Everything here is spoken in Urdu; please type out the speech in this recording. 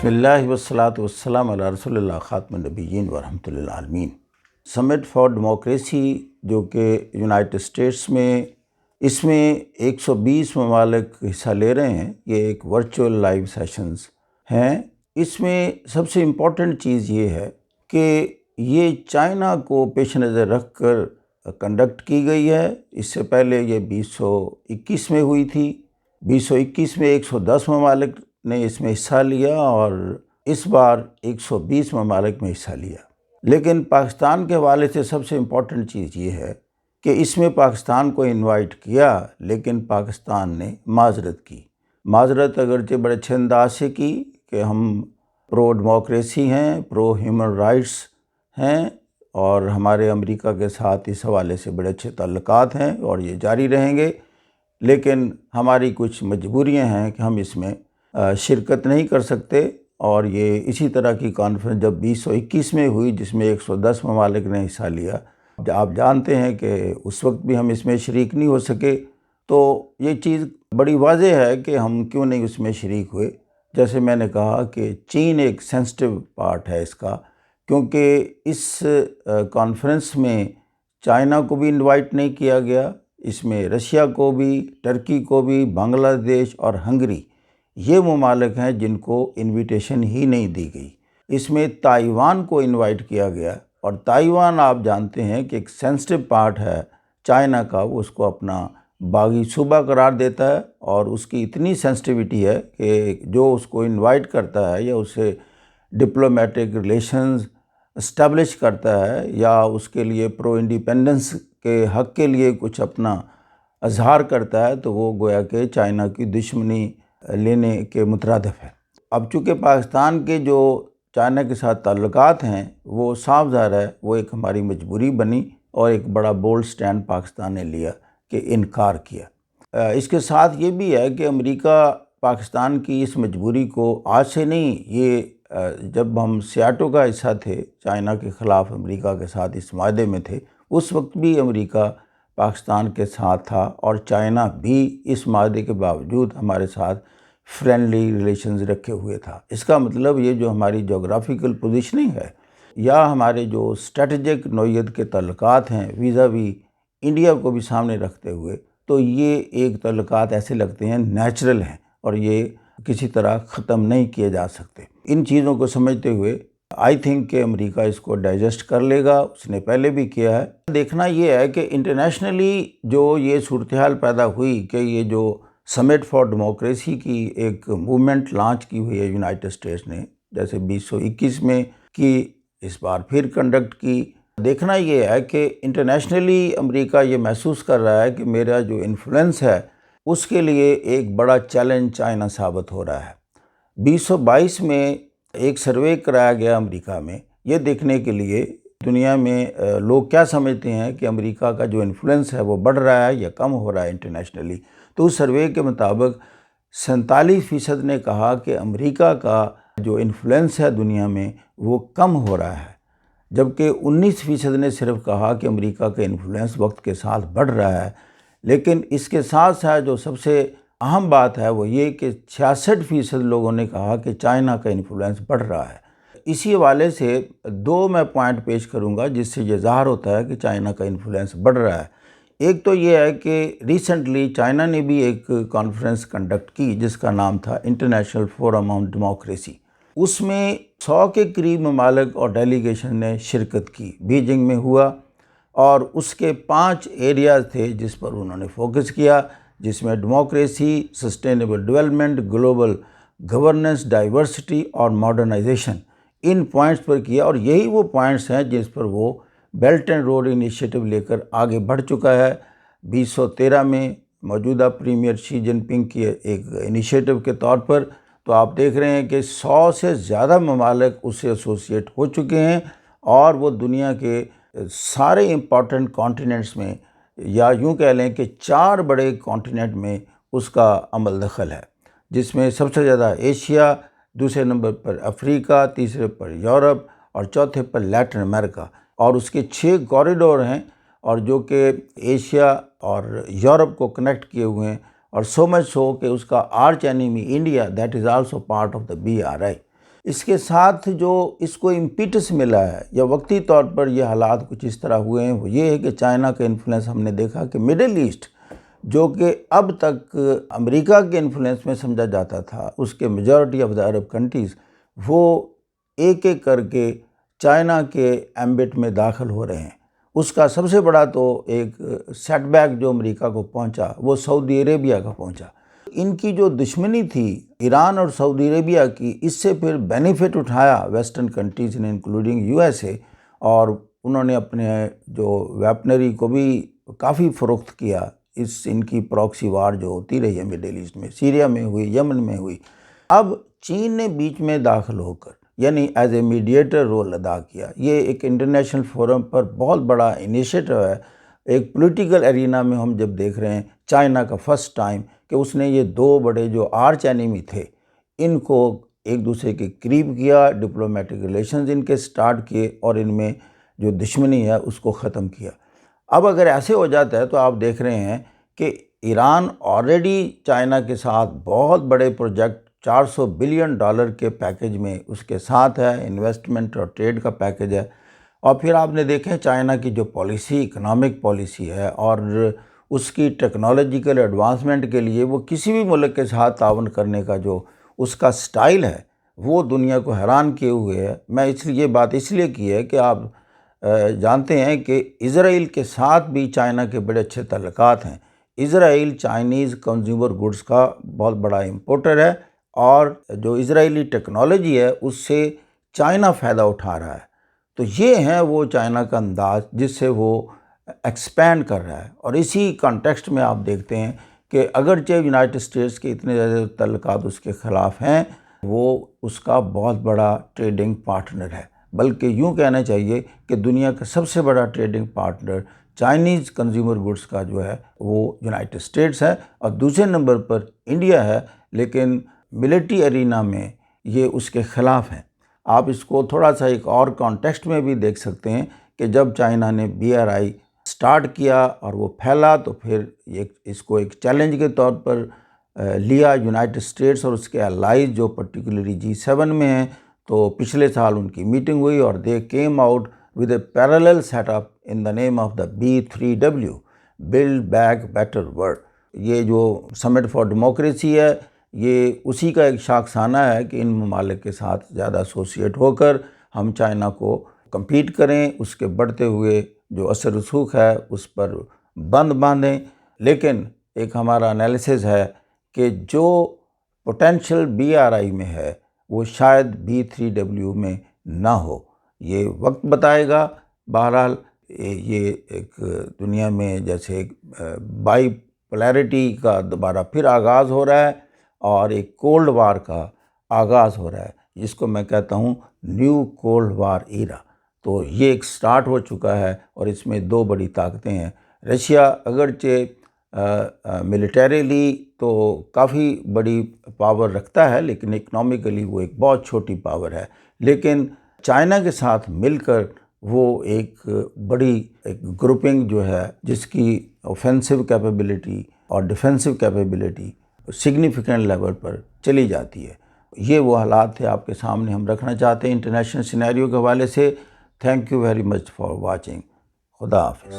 بسم اللہ والصلاۃ والسلام علی رسول اللہ خاتم النبیین ورحمۃ للعالمین۔ سمٹ فار ڈیموکریسی جو کہ یونائٹڈ اسٹیٹس میں اس میں 120 ممالک حصہ لے رہے ہیں، یہ ایک ورچوئل لائیو سیشنز ہیں۔ اس میں سب سے امپورٹنٹ چیز یہ ہے کہ یہ چائنا کو پیش نظر رکھ کر کنڈکٹ کی گئی ہے۔ اس سے پہلے یہ 2021 میں ہوئی تھی۔ 2021 میں 110 ممالک نے اس میں حصہ لیا اور اس بار 120 ممالک میں حصہ لیا۔ لیکن پاکستان کے حوالے سے سب سے امپورٹنٹ چیز یہ ہے کہ اس میں پاکستان کو انوائٹ کیا، لیکن پاکستان نے معذرت کی۔ معذرت اگرچہ بڑے اچھے انداز سے کی کہ ہم پرو ڈیموکریسی ہیں، پرو ہیومن رائٹس ہیں اور ہمارے امریکہ کے ساتھ اس حوالے سے بڑے اچھے تعلقات ہیں اور یہ جاری رہیں گے، لیکن ہماری کچھ مجبوریاں ہیں کہ ہم اس میں شرکت نہیں کر سکتے۔ اور یہ اسی طرح کی کانفرنس جب 2021 میں ہوئی جس میں 110 ممالک نے حصہ لیا، آپ جانتے ہیں کہ اس وقت بھی ہم اس میں شریک نہیں ہو سکے، تو یہ چیز بڑی واضح ہے کہ ہم کیوں نہیں اس میں شریک ہوئے۔ جیسے میں نے کہا کہ چین ایک سینسٹیو پارٹ ہے اس کا، کیونکہ اس کانفرنس میں چائنا کو بھی انوائٹ نہیں کیا گیا، اس میں رشیا کو بھی، ٹرکی کو بھی، بنگلہ دیش اور ہنگری یہ ممالک ہیں جن کو انویٹیشن ہی نہیں دی گئی۔ اس میں تائیوان کو انوائٹ کیا گیا، اور تائیوان آپ جانتے ہیں کہ ایک سینسٹیو پارٹ ہے چائنا کا، وہ اس کو اپنا باغی صوبہ قرار دیتا ہے اور اس کی اتنی سینسٹیوٹی ہے کہ جو اس کو انوائٹ کرتا ہے یا اسے ڈپلومیٹک ریلیشنز اسٹیبلش کرتا ہے یا اس کے لیے پرو انڈیپینڈنس کے حق کے لیے کچھ اپنا اظہار کرتا ہے، تو وہ گویا کہ چائنا کی دشمنی لینے کے مترادف ہے۔ اب چونکہ پاکستان کے جو چائنا کے ساتھ تعلقات ہیں وہ صاف ظاہر ہے وہ ایک ہماری مجبوری بنی اور ایک بڑا بولڈ سٹینڈ پاکستان نے لیا کہ انکار کیا۔ اس کے ساتھ یہ بھی ہے کہ امریکہ پاکستان کی اس مجبوری کو آج سے نہیں، یہ جب ہم سیاٹو کا حصہ تھے چائنا کے خلاف امریکہ کے ساتھ اس معاہدے میں تھے، اس وقت بھی امریکہ پاکستان کے ساتھ تھا اور چائنا بھی اس معاہدے کے باوجود ہمارے ساتھ فرینڈلی ریلیشنز رکھے ہوئے تھا۔ اس کا مطلب یہ جو ہماری جغرافیکل پوزیشننگ ہے یا ہمارے جو اسٹریٹجک نوعیت کے تعلقات ہیں ویزاوی انڈیا کو بھی سامنے رکھتے ہوئے، تو یہ ایک تعلقات ایسے لگتے ہیں نیچرل ہیں اور یہ کسی طرح ختم نہیں کیے جا سکتے۔ ان چیزوں کو سمجھتے ہوئے آئی تھنک کہ امریکہ اس کو ڈائجسٹ کر لے گا، اس نے پہلے بھی کیا ہے۔ دیکھنا یہ ہے کہ انٹرنیشنلی جو یہ صورتحال پیدا ہوئی کہ یہ جو سمٹ فار ڈیموکریسی کی ایک موومنٹ لانچ کی ہوئی ہے یونائٹڈ اسٹیٹس نے، جیسے 2021 میں کی، اس بار پھر کنڈکٹ کی۔ دیکھنا یہ ہے کہ انٹرنیشنلی امریکہ یہ محسوس کر رہا ہے کہ میرا جو انفلوئنس ہے اس کے لیے ایک بڑا چیلنج چائنا ثابت ہو رہا ہے۔ 2022 میں ایک سروے کرایا گیا امریکہ میں، یہ دیکھنے کے لیے دنیا میں لوگ کیا سمجھتے ہیں کہ امریکہ کا جو انفلوئنس ہے وہ بڑھ رہا ہے یا کم ہو رہا ہے انٹرنیشنلی۔ تو اس سروے کے مطابق 47% نے کہا کہ امریکہ کا جو انفلوئنس ہے دنیا میں وہ کم ہو رہا ہے، جبکہ 19% نے صرف کہا کہ امریکہ کا انفلوئنس وقت کے ساتھ بڑھ رہا ہے۔ لیکن اس کے ساتھ ساتھ جو سب سے اہم بات ہے وہ یہ کہ 66% لوگوں نے کہا کہ چائنا کا انفلوئنس بڑھ رہا ہے۔ اسی حوالے سے دو میں پوائنٹ پیش کروں گا جس سے یہ ظاہر ہوتا ہے کہ چائنا کا انفلوئنس بڑھ رہا ہے۔ ایک تو یہ ہے کہ ریسنٹلی چائنا نے بھی ایک کانفرنس کنڈکٹ کی جس کا نام تھا انٹرنیشنل فورم آن ڈیموکریسی۔ اس میں 100 کے قریب ممالک اور ڈیلیگیشن نے شرکت کی، بیجنگ میں ہوا، اور اس کے 5 ایریاز تھے جس پر انہوں نے فوکس کیا، جس میں democracy, sustainable development, global governance, diversity اور ماڈرنائزیشن، ان پوائنٹس پر کیا۔ اور یہی وہ پوائنٹس ہیں جس پر وہ بیلٹ اینڈ روڈ انیشیٹو لے کر آگے بڑھ چکا ہے۔ 2013 میں موجودہ پریمیئر شی جن پنگ کی ایک انیشیٹو کے طور پر، تو آپ دیکھ رہے ہیں کہ 100 سے زیادہ ممالک اس سے ایسوسیٹ ہو چکے ہیں اور وہ دنیا کے سارے امپورٹنٹ کانٹیننٹس میں، یا یوں کہہ لیں کہ 4 بڑے کانٹیننٹ میں اس کا عمل دخل ہے، جس میں سب سے زیادہ ایشیا، دوسرے نمبر پر افریقہ، تیسرے پر یورپ اور چوتھے پر لیٹن امریکہ، اور اس کے 6 کوریڈور ہیں اور جو کہ ایشیا اور یورپ کو کنیکٹ کیے ہوئے ہیں، اور سو مچ سو کہ اس کا arch enemy India that is also part of the BRI۔ اس کے ساتھ جو اس کو امپیٹس ملا ہے یا وقتی طور پر یہ حالات کچھ اس طرح ہوئے ہیں، وہ یہ ہے کہ چائنا کا انفلوئنس ہم نے دیکھا کہ مڈل ایسٹ جو کہ اب تک امریکہ کے انفلوئنس میں سمجھا جاتا تھا، اس کے majority of the Arab countries وہ ایک ایک کر کے چائنا کے ایمبٹ میں داخل ہو رہے ہیں۔ اس کا سب سے بڑا تو ایک سیٹ بیک جو امریکہ کو پہنچا وہ سعودی عربیہ کا پہنچا۔ ان کی جو دشمنی تھی ایران اور سعودی عربیہ کی، اس سے پھر بینیفٹ اٹھایا ویسٹرن کنٹریز نے انکلوڈنگ یو ایس اے، اور انہوں نے اپنے جو ویپنری کو بھی کافی فروخت کیا۔ ان کی پراکسی وار جو ہوتی رہی ہے مڈل ایسٹ میں، سیریا میں ہوئی، یمن میں ہوئی۔ اب چین نے بیچ میں داخل ہو کر یعنی ایز اے میڈیٹر رول ادا کیا۔ یہ ایک انٹرنیشنل فورم پر بہت بڑا انیشیٹو ہے۔ ایک پولیٹیکل ایرینا میں ہم جب دیکھ رہے ہیں چائنا کا فرسٹ ٹائم کہ اس نے یہ دو بڑے جو آرچ اینیمی تھے ان کو ایک دوسرے کے قریب کیا، ڈپلومیٹک ریلیشنز ان کے سٹارٹ کیے اور ان میں جو دشمنی ہے اس کو ختم کیا۔ اب اگر ایسے ہو جاتا ہے تو آپ دیکھ رہے ہیں کہ ایران آلریڈی چائنا کے ساتھ بہت بڑے پروجیکٹ $400 بلین کے پیکج میں اس کے ساتھ ہے، انویسٹمنٹ اور ٹریڈ کا پیکج ہے۔ اور پھر آپ نے دیکھیں چائنا کی جو پالیسی، اکنامک پالیسی ہے اور اس کی ٹیکنالوجیکل ایڈوانسمنٹ کے لیے وہ کسی بھی ملک کے ساتھ تعاون کرنے کا جو اس کا سٹائل ہے وہ دنیا کو حیران کیے ہوئے ہے۔ میں یہ بات اس لیے کی ہے کہ آپ جانتے ہیں کہ اسرائیل کے ساتھ بھی چائنا کے بڑے اچھے تعلقات ہیں۔ اسرائیل چائنیز کنزیومر گڈز کا بہت بڑا امپورٹر ہے اور جو اسرائیلی ٹیکنالوجی ہے اس سے چائنا فائدہ اٹھا رہا ہے۔ تو یہ ہے وہ چائنا کا انداز جس سے وہ ایکسپینڈ کر رہا ہے۔ اور اسی کانٹیکسٹ میں آپ دیکھتے ہیں کہ اگرچہ یونائٹڈ اسٹیٹس کے اتنے زیادہ تعلقات اس کے خلاف ہیں، وہ اس کا بہت بڑا ٹریڈنگ پارٹنر ہے، بلکہ یوں کہنا چاہیے کہ دنیا کا سب سے بڑا trading partner Chinese consumer goods کا جو ہے وہ یونائٹڈ اسٹیٹس ہے، اور دوسرے نمبر پر انڈیا ہے، لیکن ملٹری ایرینا میں یہ اس کے خلاف ہیں۔ آپ اس کو تھوڑا سا ایک اور کانٹیکسٹ میں بھی دیکھ سکتے ہیں کہ جب چائنا نے BRI سٹارٹ کیا اور وہ پھیلا تو پھر اس کو ایک چیلنج کے طور پر لیا یونائٹڈ اسٹیٹس اور اس کے الائز جو پرٹیکولرلی G7 میں ہیں۔ تو پچھلے سال ان کی میٹنگ ہوئی اور they came out with a parallel set up in the name of the B3W build back better world. یہ جو سمٹ فار ڈیموکریسی ہے یہ اسی کا ایک شاخسانہ ہے کہ ان ممالک کے ساتھ زیادہ ایسوسیٹ ہو کر ہم چائنا کو کمپیٹ کریں، اس کے بڑھتے ہوئے جو اثر رسوخ ہے اس پر بند باندھیں۔ لیکن ایک ہمارا انالیسز ہے کہ جو پوٹینشل BRI میں ہے وہ شاید B3W میں نہ ہو، یہ وقت بتائے گا۔ بہرحال یہ ایک دنیا میں جیسے ایک بائی پولیرٹی کا دوبارہ پھر آغاز ہو رہا ہے اور ایک کولڈ وار کا آغاز ہو رہا ہے، جس کو میں کہتا ہوں نیو کولڈ وار ایرا۔ تو یہ ایک سٹارٹ ہو چکا ہے اور اس میں دو بڑی طاقتیں ہیں۔ رشیا اگرچہ ملیٹریلی تو کافی بڑی پاور رکھتا ہے لیکن اکنامکلی وہ ایک بہت چھوٹی پاور ہے، لیکن چائنا کے ساتھ مل کر وہ ایک بڑی ایک گروپنگ جو ہے جس کی اوفینسو کیپیبلٹی اور ڈیفینسو کیپیبلٹی سگنیفیکنٹ لیول پر چلی جاتی ہے۔ یہ وہ حالات تھے آپ کے سامنے ہم رکھنا چاہتے ہیں انٹرنیشنل سینیریو کے حوالے سے۔ Thank you very much for watching. خدا حافظ۔